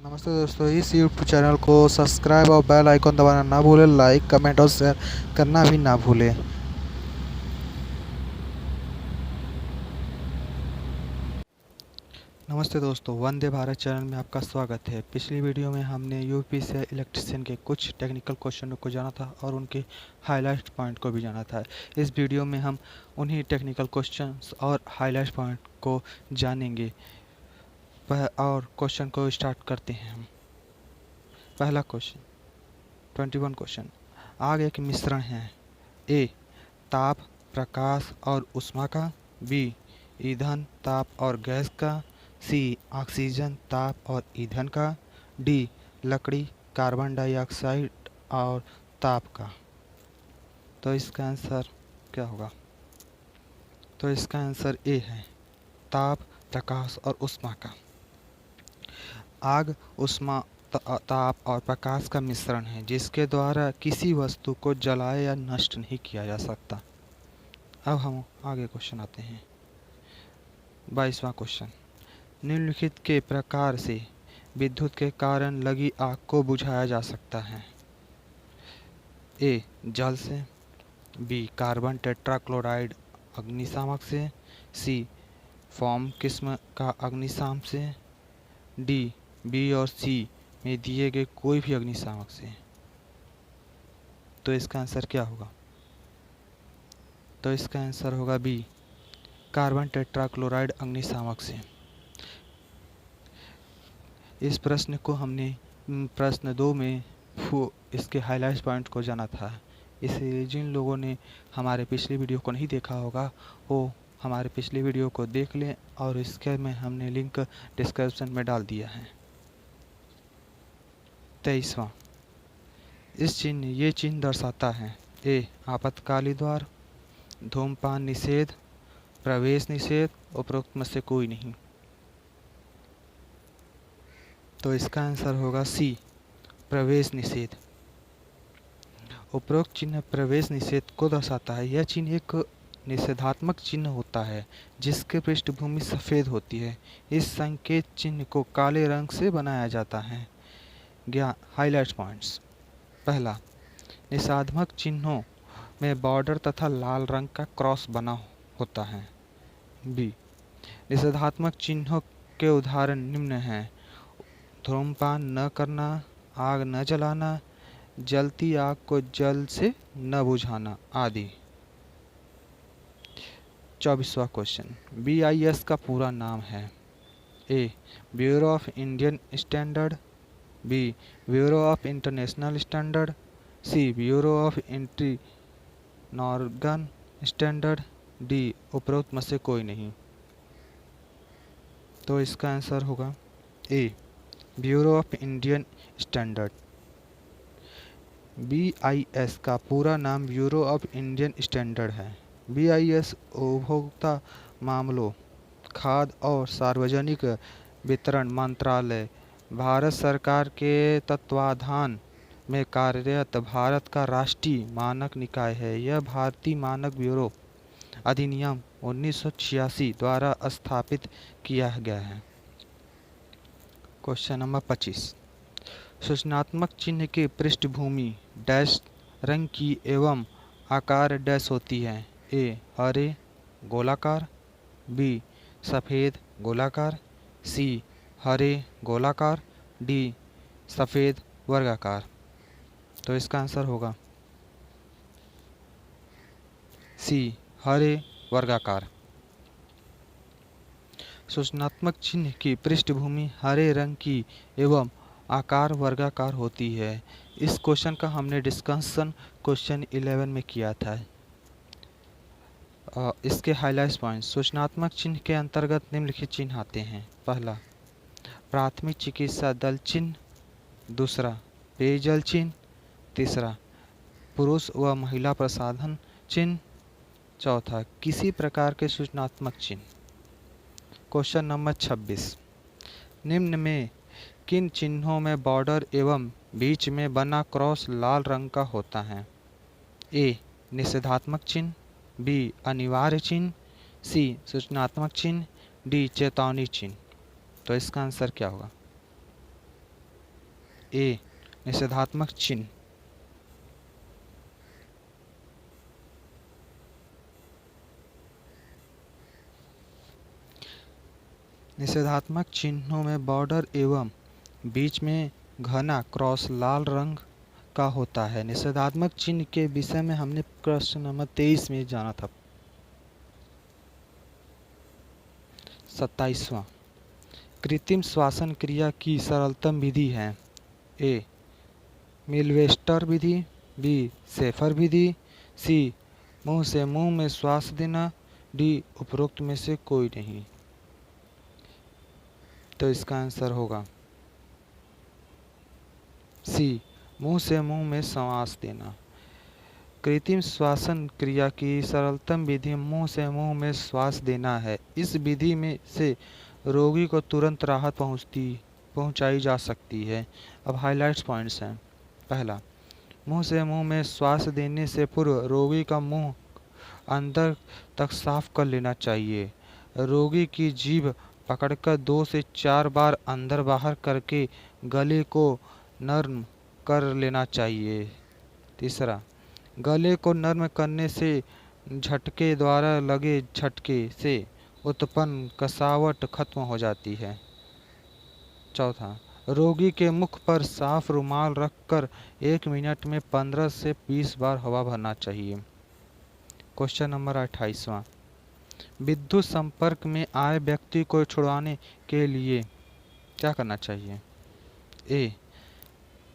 नमस्ते दोस्तों, इस यूट्यूब चैनल को सब्सक्राइब और बेल आइकन दबाना ना भूलें। लाइक, कमेंट और शेयर करना भी ना भूलें। नमस्ते दोस्तों, वंदे भारत चैनल में आपका स्वागत है। पिछली वीडियो में हमने यूपी से इलेक्ट्रिशियन के कुछ टेक्निकल क्वेश्चनों को जाना था और उनके हाईलाइट पॉइंट को भी जाना था। इस वीडियो में हम उन्हीं टेक्निकल क्वेश्चंस और हाईलाइट पॉइंट को जानेंगे। और क्वेश्चन को स्टार्ट करते हैं हम। पहला क्वेश्चन 21 क्वेश्चन। आग एक मिश्रण है। ए ताप, प्रकाश और ऊष्मा का। बी ईंधन, ताप और गैस का। सी ऑक्सीजन, ताप और ईंधन का। डी लकड़ी, कार्बन डाइऑक्साइड और ताप का। तो इसका आंसर क्या होगा? तो इसका आंसर ए है, ताप, प्रकाश और ऊष्मा का। आग ऊष्मा, ताप और प्रकाश का मिश्रण है जिसके द्वारा किसी वस्तु को जलाया या नष्ट नहीं किया जा सकता। अब हम आगे क्वेश्चन आते हैं। 22वां क्वेश्चन। निम्नलिखित के प्रकार से विद्युत के कारण लगी आग को बुझाया जा सकता है। ए जल से। बी कार्बन टेट्राक्लोराइड अग्निशामक से। सी फोम किस्म का अग्निशामक से। डी बी और सी में दिए गए कोई भी अग्निशामक से। तो इसका आंसर क्या होगा? तो इसका आंसर होगा बी, कार्बन टेट्राक्लोराइड अग्निशामक से। इस प्रश्न को हमने प्रश्न 2 में इसके हाईलाइट पॉइंट को जाना था। इसे जिन लोगों ने हमारे पिछले वीडियो को नहीं देखा होगा वो हमारे पिछले वीडियो को देख लें और इसके में हमने लिंक डिस्क्रिप्शन में डाल दिया है। 23वां। ये चिन्ह दर्शाता है। ए आपातकाली द्वार, धूमपान निषेध, प्रवेश निषेध, उपरोक्त में से कोई नहीं। तो इसका आंसर होगा सी, प्रवेश निषेध। उपरोक्त चिन्ह प्रवेश निषेध को दर्शाता है। यह चिन्ह एक निषेधात्मक चिन्ह होता है जिसके पृष्ठभूमि सफ़ेद होती है। इस संकेत चिन्ह को काले रंग से बनाया जाता है। Highlight points. पहला, निषेधात्मक चिन्हों में बॉर्डर तथा लाल रंग का क्रॉस बना होता है। बी निषेधात्मक चिन्हों के उदाहरण निम्न हैं: धूम्रपान न करना, आग न जलाना, जलती आग को जल से न बुझाना आदि। 24वां क्वेश्चन। BIS का पूरा नाम है। A bureau of Indian standard. B bureau of international standard. C bureau of इंटी नॉर्गन स्टैंडर्ड। डी उपरोक्त में से कोई नहीं। तो इसका आंसर होगा A, bureau of Indian standard. BIS का पूरा नाम ब्यूरो ऑफ इंडियन स्टैंडर्ड है। BIS उपभोक्ता मामलों, खाद्य और सार्वजनिक वितरण मंत्रालय, भारत सरकार के तत्वाधान में कार्यरत भारत का राष्ट्रीय मानक निकाय है। यह भारतीय मानक ब्यूरो अधिनियम 1986 द्वारा स्थापित किया गया है। Question number 25। सूचनात्मक चिन्ह की पृष्ठभूमि डैश रंग की एवं आकार डैश होती है। ए हरे गोलाकार। बी सफ़ेद गोलाकार। सी हरे गोलाकार। डी सफ़ेद वर्गाकार। तो इसका आंसर होगा सी, हरे वर्गाकार। सूचनात्मक चिन्ह की पृष्ठभूमि हरे रंग की एवं आकार वर्गाकार होती है। इस क्वेश्चन का हमने डिस्कशन क्वेश्चन 11 में किया था। इसके हाईलाइट पॉइंट। सूचनात्मक चिन्ह के अंतर्गत निम्नलिखित चिन्ह आते हैं। पहला, प्राथमिक चिकित्सा दल चिन्ह। दूसरा, पेयजल चिन्ह। तीसरा, पुरुष व महिला प्रसाधन चिन्ह। चौथा, किसी प्रकार के सूचनात्मक चिन्ह। Question number 26। निम्न में किन चिन्हों में बॉर्डर एवं बीच में बना क्रॉस लाल रंग का होता है? ए निषेधात्मक चिन्ह। बी अनिवार्य चिन्ह। सी सूचनात्मक चिन्ह। डी चेतावनी चिन्ह। तो इसका आंसर क्या होगा? ए निषेधात्मक चिन्ह, निषेधात्मक चिन्हों में बॉर्डर एवं बीच में घना क्रॉस लाल रंग का होता है। निषेधात्मक चिन्ह के विषय में हमने प्रश्न नंबर 23 में जाना था। 27वां, कृत्रिम श्वसन क्रिया की सरलतम विधि है। ए मिलवेस्टर विधि, बी शेफर विधि, सी मुंह से मुंह में श्वास देना, डी उपरोक्त में से कोई नहीं। तो इसका आंसर होगा सी मुंह से मुंह में श्वास देना। कृत्रिम श्वसन क्रिया की सरलतम विधि मुंह से मुंह में श्वास देना है। इस विधि में से रोगी को तुरंत राहत पहुंचाई जा सकती है। अब हाइलाइट्स पॉइंट्स हैं। पहला, मुंह से मुंह में श्वास देने से पूर्व रोगी का मुंह अंदर तक साफ कर लेना चाहिए। रोगी की जीभ पकड़कर 2 से 4 बार अंदर बाहर करके गले को नर्म कर लेना चाहिए। तीसरा, गले को नर्म करने से झटके द्वारा लगे झटके से उत्पन्न कसावट खत्म हो जाती है। चौथा, रोगी के मुख पर साफ रुमाल रखकर 1 मिनट में 15 से 20 बार हवा भरना चाहिए। क्वेश्चन नंबर 28वां, विद्युत संपर्क में आए व्यक्ति को छुड़वाने के लिए क्या करना चाहिए? ए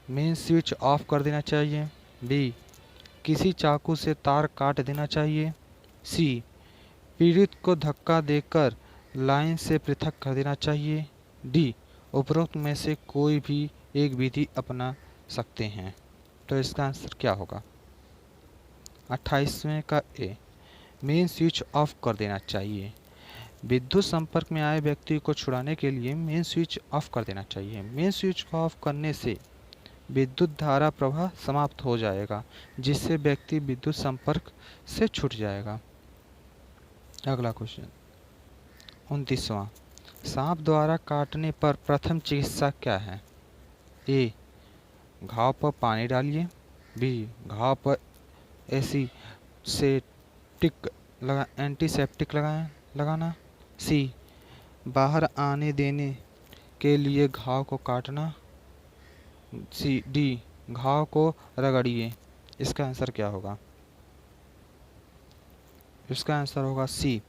मेन स्विच ऑफ कर देना चाहिए, बी किसी चाकू से तार काट देना चाहिए, सी पीड़ित को धक्का देकर लाइन से पृथक कर देना चाहिए, डी उपरोक्त में से कोई भी एक विधि अपना सकते हैं। तो इसका आंसर क्या होगा? 28वें का ए मेन स्विच ऑफ कर देना चाहिए। विद्युत संपर्क में आए व्यक्ति को छुड़ाने के लिए मेन स्विच ऑफ कर देना चाहिए। मेन स्विच को ऑफ करने से विद्युत धारा प्रवाह समाप्त हो जाएगा, जिससे व्यक्ति विद्युत संपर्क से छूट जाएगा। अगला क्वेश्चन 29वां, सांप द्वारा काटने पर प्रथम चिकित्सा क्या है? ए घाव पर पानी डालिए, बी घाव पर एंटीसेप्टिक लगाना, सी बाहर आने देने के लिए घाव को काटना, सी डी घाव को रगड़िए। इसका आंसर क्या होगा? इसका आंसर होगा सी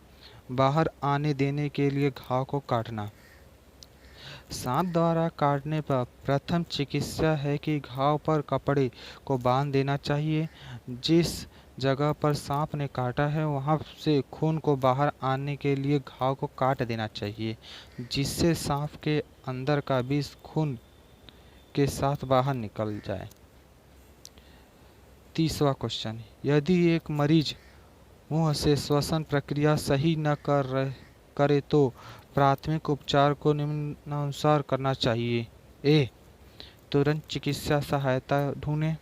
बाहर आने देने के लिए घाव को काटना। सांप द्वारा काटने पर प्रथम चिकित्सा है कि घाव पर कपड़े को बांध देना चाहिए। जिस जगह पर सांप ने काटा है वहां से खून को बाहर आने के लिए घाव को काट देना चाहिए, जिससे सांप के अंदर का विष खून के साथ बाहर निकल जाए। 30वां क्वेश्चन, यदि एक मरीज मुंह से श्वसन प्रक्रिया सही न करे तो प्राथमिक उपचार को निम्नानुसार करना चाहिए। ए तुरंत चिकित्सा सहायता ढूंढें,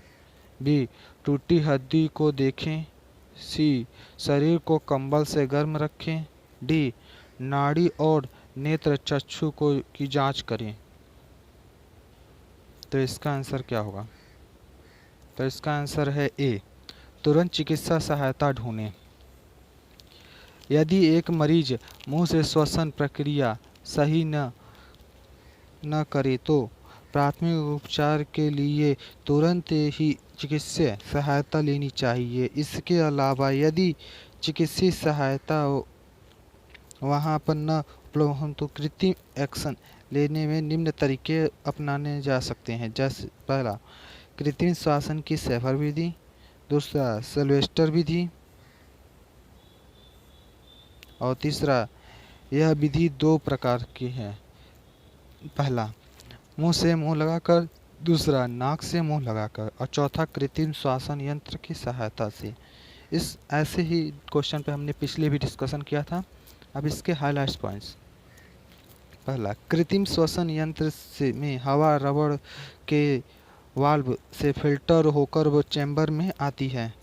बी टूटी हड्डी को देखें, सी शरीर को कंबल से गर्म रखें, डी नाड़ी और नेत्र चक्षु की जांच करें। तो इसका आंसर क्या होगा? तो इसका आंसर है ए तुरंत चिकित्सा सहायता ढूंढें। यदि एक मरीज मुंह से श्वसन प्रक्रिया सही न करे तो प्राथमिक उपचार के लिए तुरंत ही चिकित्सीय सहायता लेनी चाहिए। इसके अलावा यदि चिकित्सीय सहायता वहां पर न उपलब्ध हो तो कृत्रिम एक्शन लेने में निम्न तरीके अपनाने जा सकते हैं। जैसे पहला, कृत्रिम श्वसन की शेफर विधि, दूसरा सिल्वेस्टर विधि, और तीसरा यह विधि 2 प्रकार की है। पहला मुंह से मुंह लगाकर, दूसरा नाक से मुंह लगाकर, और चौथा कृत्रिम श्वसन यंत्र की सहायता से। इस ऐसे ही क्वेश्चन पे हमने पिछले भी डिस्कशन किया था। अब इसके हाइलाइट्स पॉइंट्स। पहला, कृत्रिम श्वसन यंत्र से में हवा रबड़ के वाल्व से फिल्टर होकर वो चैम्बर में आती है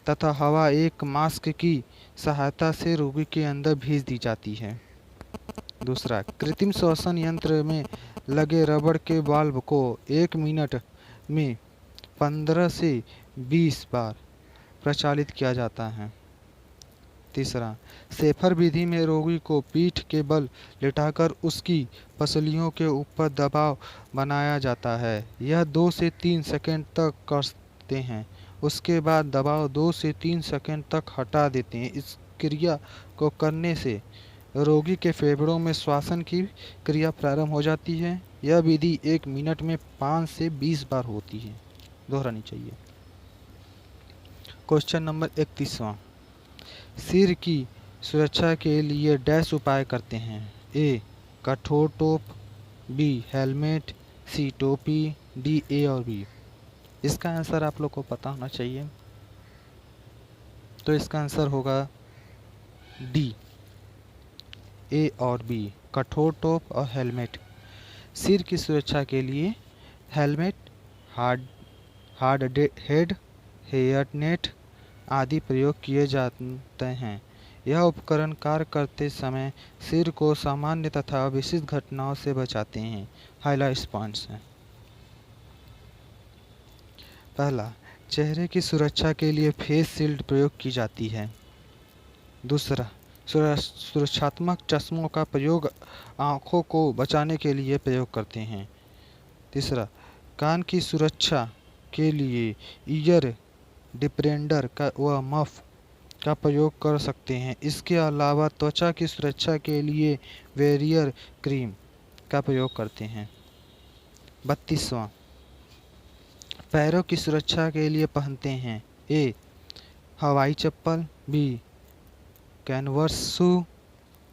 तथा हवा एक मास्क की सहायता से रोगी के अंदर भेज दी जाती है। दूसरा, कृत्रिम श्वसन यंत्र में लगे रबड़ के वाल्व को 1 मिनट में 15 से 20 बार प्रचालित किया जाता है। तीसरा, शेफर विधि में रोगी को पीठ के बल लिटाकर उसकी पसलियों के ऊपर दबाव बनाया जाता है। यह 2 से 3 सेकंड तक करते हैं। उसके बाद दबाव 2 से 3 सेकंड तक हटा देते हैं। इस क्रिया को करने से रोगी के फेफड़ों में श्वसन की क्रिया प्रारंभ हो जाती है। यह विधि 1 मिनट में 5 से 20 बार होती है, दोहरानी चाहिए। क्वेश्चन नंबर 31वां, सिर की सुरक्षा के लिए डैश उपाय करते हैं। ए, कठोर टोप, बी, हेलमेट, सी, टोपी, डी, ए और बी। इसका आंसर आप लोग को पता होना चाहिए, तो इसका आंसर होगा डी, ए और बी, कठोर टोप और हेलमेट। सिर की सुरक्षा के लिए helmet, hard head, hair net आदि प्रयोग किए जाते हैं। यह उपकरण कार्य करते समय सिर को सामान्य तथा विशिष्ट घटनाओं से बचाते हैं। हाइलाइट्स पॉइंट्स हैं। पहला, चेहरे की सुरक्षा के लिए फेस शील्ड प्रयोग की जाती है। दूसरा, सुरक्षात्मक चश्मों का प्रयोग आँखों को बचाने के लिए प्रयोग करते हैं। तीसरा, कान की सुरक्षा के लिए ईयर डिफेंडर का व मफ का प्रयोग कर सकते हैं। इसके अलावा त्वचा की सुरक्षा के लिए बैरियर क्रीम का प्रयोग करते हैं। 32वां, पैरों की सुरक्षा के लिए पहनते हैं। ए, हवाई चप्पल, बी, कैनवस शू,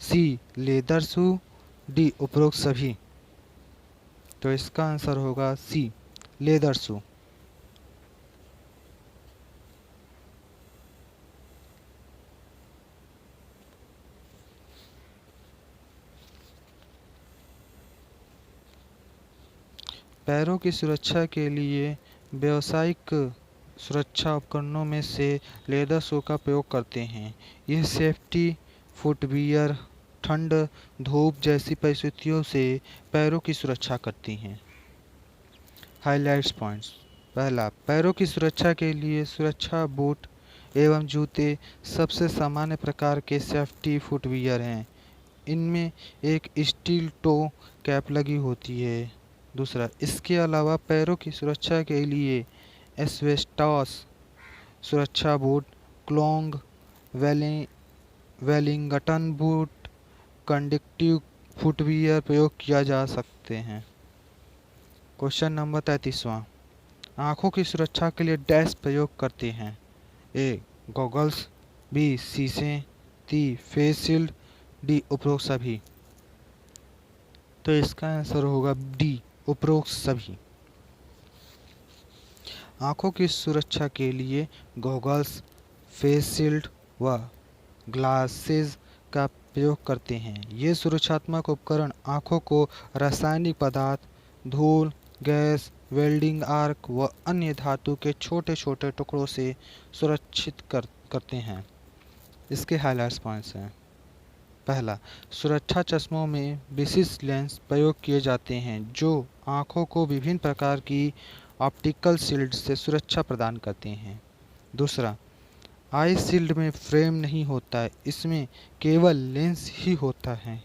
सी, लेदर शू, डी, उपरोक्त सभी। तो इसका आंसर होगा सी, लेदर शू। पैरों की सुरक्षा के लिए व्यावसायिक सुरक्षा उपकरणों में से लेदर शू का प्रयोग करते हैं। यह सेफ्टी फुटवियर ठंड, धूप जैसी परिस्थितियों से पैरों की सुरक्षा करती हैं। Highlights points. पहला, पैरों की सुरक्षा के लिए सुरक्षा बूट एवं जूते सबसे सामान्य प्रकार के सेफ्टी फुटवियर हैं। इनमें एक स्टील टो कैप लगी होती है। दूसरा, इसके अलावा पैरों की सुरक्षा के लिए एस्बेस्टॉस सुरक्षा boot, clog, Wellington boot, conductive footwear प्रयोग किया जा सकते हैं। क्वेश्चन नंबर 33वां, आँखों की सुरक्षा के लिए डैश प्रयोग करते हैं। ए, गॉगल्स, बी, शीशे, सी, फेस शील्ड, डी, उपरोक्त सभी। तो इसका आंसर होगा डी, उपरोक्त सभी। आँखों की सुरक्षा के लिए गॉगल्स, फेस शील्ड व ग्लासेस का प्रयोग करते हैं। ये सुरक्षात्मक उपकरण आँखों को रासायनिक पदार्थ, धूल, गैस, वेल्डिंग आर्क व अन्य धातु के छोटे छोटे टुकड़ों से सुरक्षित करते हैं। इसके हाइलाइट्स पॉइंट्स हैं। पहला, सुरक्षा चश्मों में विशिष्ट लेंस प्रयोग किए जाते हैं जो आँखों को विभिन्न प्रकार की ऑप्टिकल शील्ड से सुरक्षा प्रदान करते हैं। दूसरा, आई शील्ड में फ्रेम नहीं होता है, इसमें केवल लेंस ही होता है।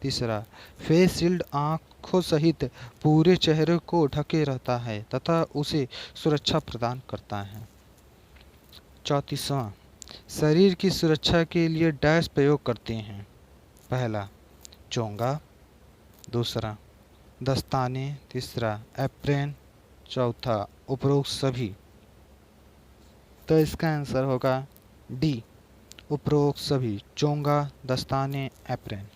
तीसरा, फेस शील्ड आँखों सहित पूरे चेहरे को ढके रहता है तथा उसे सुरक्षा प्रदान करता है। 34वां, शरीर की सुरक्षा के लिए डैश प्रयोग करते हैं। पहला, चोंगा, दूसरा, दस्ताने, तीसरा, एप्रेन, चौथा, उपरोक्त सभी। तो इसका आंसर होगा डी, उपरोक्त सभी, चोंगा, दस्ताने, एप्रेन।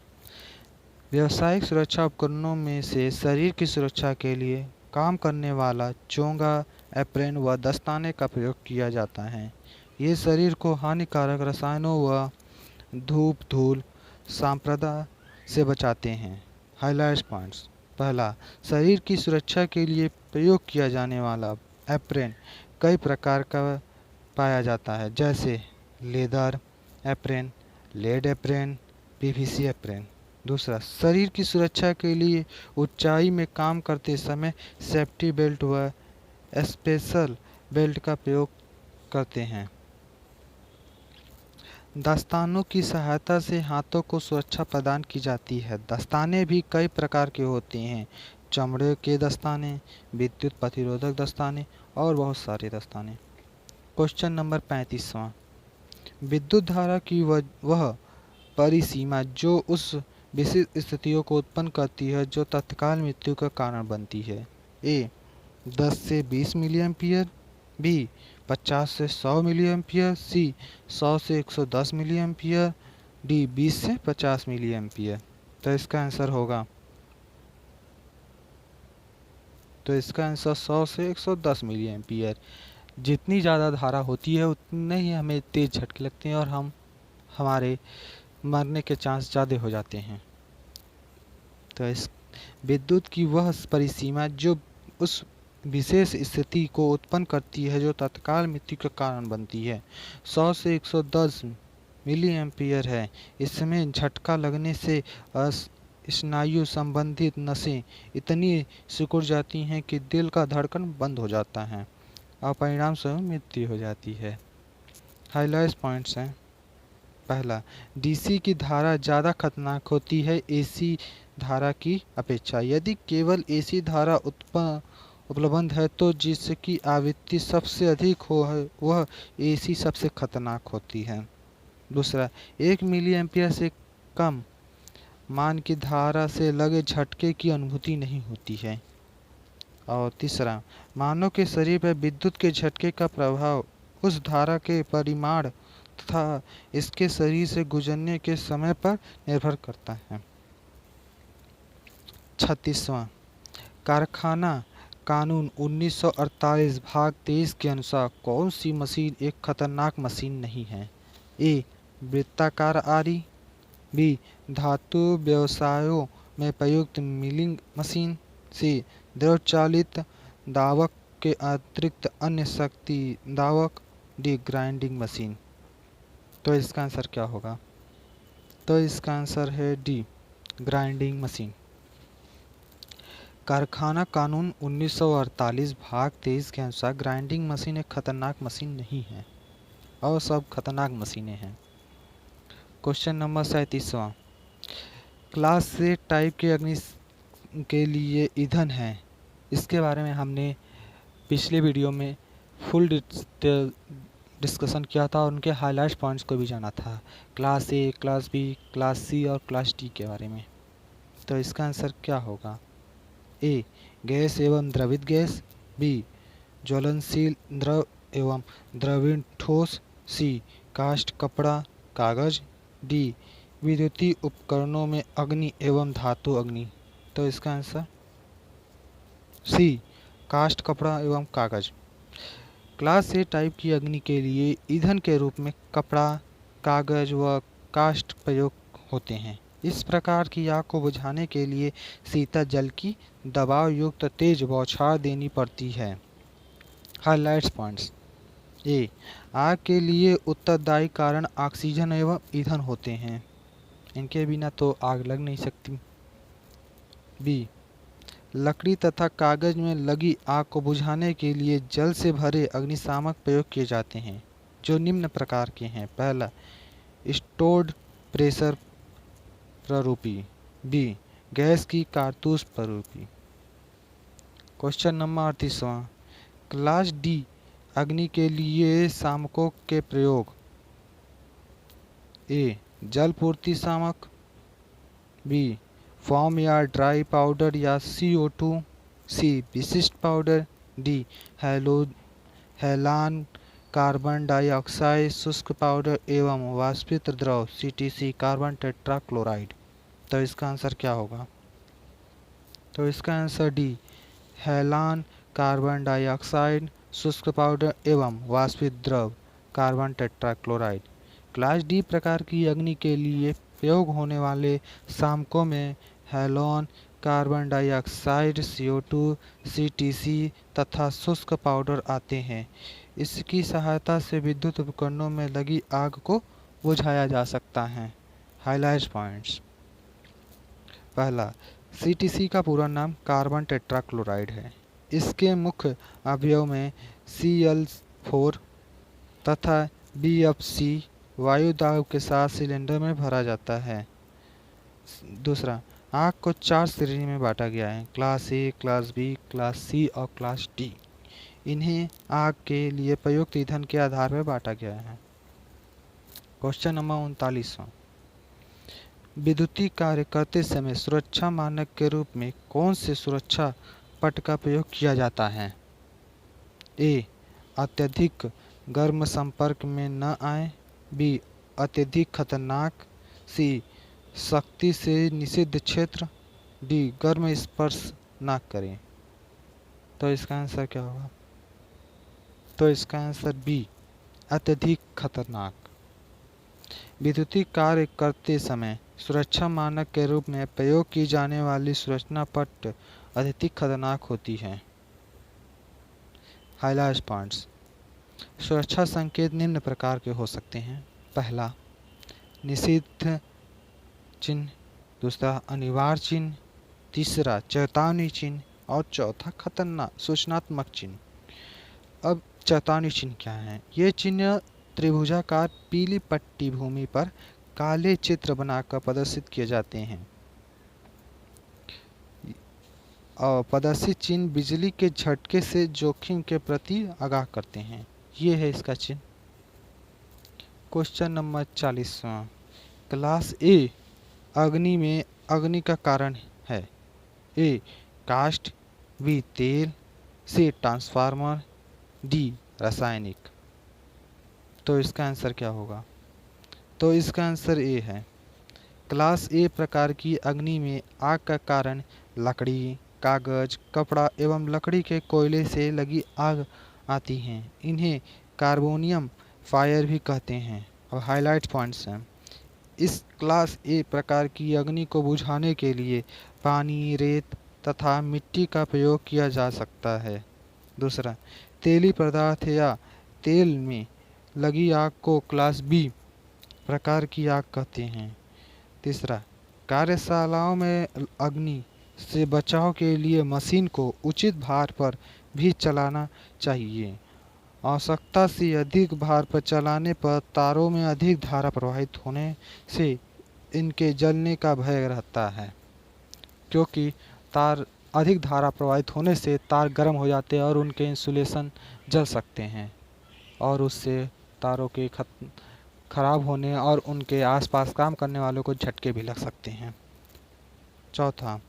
व्यावसायिक सुरक्षा उपकरणों में से शरीर की सुरक्षा के लिए काम करने वाला चोंगा, एप्रेन व दस्ताने का प्रयोग किया जाता है। ये शरीर को हानिकारक रसायनों व धूप, धूल, सांप्रदा से बचाते हैं। Highlights points. पहला, शरीर की सुरक्षा के लिए प्रयोग किया जाने वाला एप्रेन कई प्रकार का पाया जाता है, जैसे leather apron, lead apron, PVC apron. दूसरा, शरीर की सुरक्षा के लिए ऊंचाई में काम करते समय सेफ्टी बेल्ट व स्पेशल बेल्ट का प्रयोग करते हैं। दस्तानों की सहायता से हाथों को सुरक्षा प्रदान की जाती है। दस्ताने भी कई प्रकार के होते हैं, चमड़े के दस्ताने, विद्युत प्रतिरोधक दस्ताने और बहुत सारे दस्ताने। क्वेश्चन नंबर 35वां, विद्युत धारा की वह परिसीमा जो उस विशिष्ट स्थितियों को उत्पन्न करती है जो तत्काल मृत्यु का कारण बनती है। ए 10 से 20 मिली एम्पियर, बी 50 से 100 मिली एम्पियर, सी 100 से 110 मिली एम्पियर, डी 20 से 50 मिली एम्पियर। तो इसका आंसर 100 से 110 मिली एम्पियर। जितनी ज़्यादा धारा होती है उतने ही हमें तेज झटके लगते हैं और हमारे मरने के चांस ज़्यादा हो जाते हैं। तो इस विद्युत की वह परिसीमा जो उस विशेष स्थिति को उत्पन्न करती है जो तत्काल मृत्यु का कारण बनती है 100 से 110 मिली एम्पियर है। इसमें झटका लगने से स्नायु संबंधित नसें इतनी सिकुड़ जाती हैं कि दिल का धड़कन बंद हो जाता है और परिणाम स्वरूप मृत्यु हो जाती है। हाइलाइट पॉइंट्स हैं। पहला, डीसी की धारा ज़्यादा खतरनाक होती है एसी धारा की अपेक्षा। यदि केवल एसी धारा उपलब्ध है तो जिसकी आवृत्ति सबसे अधिक हो वह एसी सबसे खतरनाक होती है। दूसरा, 1 मिली एम्पियर से कम मान की धारा से लगे झटके की अनुभूति नहीं होती है। और तीसरा, मानव के शरीर पर विद्युत के झटके का प्रभाव उस धारा के परिमाण तथा इसके शरीर से गुजरने के समय पर निर्भर करता है। 36वां, कारखाना कानून 1948 भाग 23 के अनुसार कौन सी मशीन एक खतरनाक मशीन नहीं है? ए वृत्ताकार आरी, बी धातु व्यवसायों में प्रयुक्त मिलिंग मशीन, सी द्रव चालित दावक के अतिरिक्त अन्य शक्ति दावक, डी ग्राइंडिंग मशीन। तो इसका आंसर क्या होगा? तो इसका आंसर है डी ग्राइंडिंग मशीन। कारखाना कानून 1948 भाग 23 के अनुसार ग्राइंडिंग मशीन एक खतरनाक मशीन नहीं है और सब खतरनाक मशीनें हैं। क्वेश्चन नंबर 37वां, क्लास से टाइप के अग्नि के लिए ईंधन है। इसके बारे में हमने पिछले वीडियो में फुल डिस्कशन किया था और उनके हाईलाइट पॉइंट्स को भी जाना था, class A, class B, class C और क्लास डी के बारे में। तो इसका आंसर क्या होगा? ए गैस एवं द्रवित गैस, बी ज्वलनशील द्रव एवं द्रवीय ठोस, सी काष्ठ कपड़ा कागज, डी विद्युतीय उपकरणों में अग्नि एवं धातु अग्नि। तो इसका आंसर सी काष्ठ कपड़ा एवं कागज। क्लास ए टाइप की अग्नि के लिए ईंधन के रूप में कपड़ा, कागज व काष्ठ प्रयोग होते हैं। इस प्रकार की आग को बुझाने के लिए शीतल जल की दबाव युक्त तेज बौछार देनी पड़ती है। Highlights points. ए आग के लिए उत्तरदायी कारण ऑक्सीजन एवं ईंधन होते हैं, इनके बिना तो आग लग नहीं सकती। बी लकड़ी तथा कागज में लगी आग को बुझाने के लिए जल से भरे अग्निशामक प्रयोग किए जाते हैं जो निम्न प्रकार के हैं। पहला, स्टोर्ड प्रेशर प्ररूपी, बी गैस की कारतूस प्ररूपी। क्वेश्चन नंबर 38वां, क्लास डी अग्नि के लिए शामकों के प्रयोग। ए जल पूर्ति शामक, बी फॉर्म या ड्राई पाउडर या CO2, सी विशिष्ट पाउडर, डी हैलान कार्बन डाइऑक्साइड शुष्क पाउडर एवं वाष्पित द्रव CTC कार्बन टेट्राक्लोराइड। तो इसका आंसर क्या होगा? तो इसका आंसर डी हैलान कार्बन डाइऑक्साइड शुष्क पाउडर एवं वाष्पित द्रव कार्बन टेट्राक्लोराइड। क्लास डी प्रकार की अग्नि के लिए प्रयोग होने वाले शामकों में halon carbon dioxide CO2 CTC तथा शुष्क पाउडर आते हैं। इसकी सहायता से विद्युत उपकरणों में लगी आग को बुझाया जा सकता है। Highlight points. पहला, CTC का पूरा नाम कार्बन टेट्राक्लोराइड है। इसके मुख्य अवयव में Cl4 तथा BFC वायु दाब के साथ सिलेंडर में भरा जाता है। दूसरा, आग को 4 श्रेणी में बांटा गया है, class A, class B, class C और क्लास डी। इन्हें आग के लिए प्रयुक्त ईंधन के आधार पर बांटा गया है। क्वेश्चन नंबर 39वां, विद्युतीय कार्य करते समय सुरक्षा मानक के रूप में कौन से सुरक्षा पट का प्रयोग किया जाता है? ए, अत्यधिक गर्म संपर्क में न आए, बी, अत्यधिक खतरनाक, सी, सख्ती से निषिद्ध क्षेत्र, डी, गर्म स्पर्श न करें। तो इसका आंसर क्या होगा? तो इसका आंसर बी, अत्यधिक खतरनाक। विद्युतीय कार्य करते समय सुरक्षा मानक के रूप में प्रयोग की जाने वाली सुरक्षा पट अत्यधिक खतरनाक होती है। हाइलाइट पॉइंट्स, सुरक्षा संकेत निम्न प्रकार के हो सकते हैं। पहला, निषिद्ध चिन्ह, दूसरा अनिवार्य चिन्ह, तीसरा चेतावनी चिन्ह और चौथा खतरनाक सूचनात्मक चिन्ह। अब चेतावनी चिन्ह क्या है? ये चिन्ह त्रिभुजाकार पीली पट्टी भूमि पर काले चित्र बनाकर प्रदर्शित किए जाते हैं और प्रदर्शित चिन्ह बिजली के झटके से जोखिम के प्रति आगाह करते हैं। ये है इसका चिन्ह। क्वेश्चन नंबर 40वां, क्लास ए अग्नि में अग्नि का कारण है। ए, कास्ट, बी, तेल, सी, ट्रांसफार्मर, डी, रासायनिक। तो इसका आंसर क्या होगा? तो इसका आंसर ए है। क्लास ए प्रकार की अग्नि में आग का कारण लकड़ी, कागज, कपड़ा एवं लकड़ी के कोयले से लगी आग आती हैं। इन्हें कार्बोनियम फायर भी कहते हैं। और हाइलाइट पॉइंट्स हैं, इस क्लास ए प्रकार की अग्नि को बुझाने के लिए पानी, रेत तथा मिट्टी का प्रयोग किया जा सकता है। दूसरा, तेली पदार्थ या तेल में लगी आग को क्लास बी प्रकार की आग कहते हैं। तीसरा, कार्यशालाओं में अग्नि से बचाव के लिए मशीन को उचित भार पर भी चलाना चाहिए। आवश्यकता से अधिक भार पर चलाने पर तारों में अधिक धारा प्रवाहित होने से इनके जलने का भय रहता है, क्योंकि तार अधिक धारा प्रवाहित होने से तार गर्म हो जाते हैं और उनके इंसुलेशन जल सकते हैं और उससे तारों के खराब होने और उनके आसपास काम करने वालों को झटके भी लग सकते हैं। चौथा,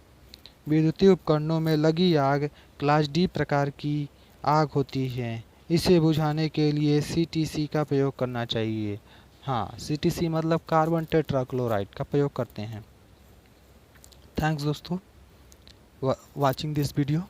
विद्युतीय उपकरणों में लगी आग क्लास डी प्रकार की आग होती है। इसे बुझाने के लिए CTC का प्रयोग करना चाहिए। हाँ, CTC मतलब कार्बन टेट्राक्लोराइड का प्रयोग करते हैं। थैंक्स दोस्तों वाचिंग दिस वीडियो।